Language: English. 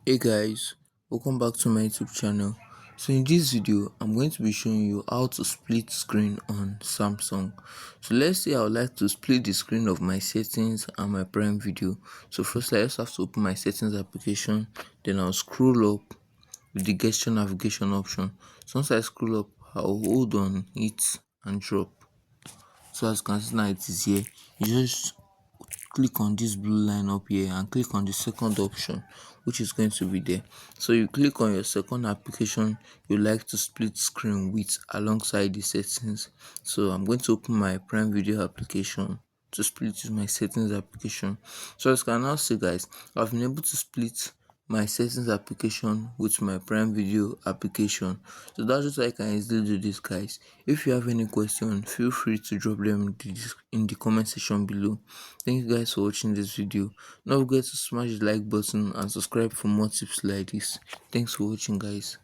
Hey guys, welcome back to my YouTube channel. So in this video, I'm going to be showing you how to split screen on Samsung. So let's say I would like to split the screen of my settings and my Prime Video. So firstly, I just have to open my settings application, then I'll scroll up with the gesture navigation option. So once I scroll up, I'll hold on it and drop. So as you can see now, it is here. You just click on this blue line up here and click on the second option, which is going to be there. So you click on your second application you like to split screen with alongside the settings. So I'm going to open my Prime Video application to split with my settings application. So as you can now see guys, I've been able to split my settings application with my Prime Video application. So that's just how I can easily do this guys. If you have any question, feel free to drop them in the comment section below. Thank you guys for watching this video. Don't forget to smash the like button and subscribe for more tips like this. Thanks for watching guys.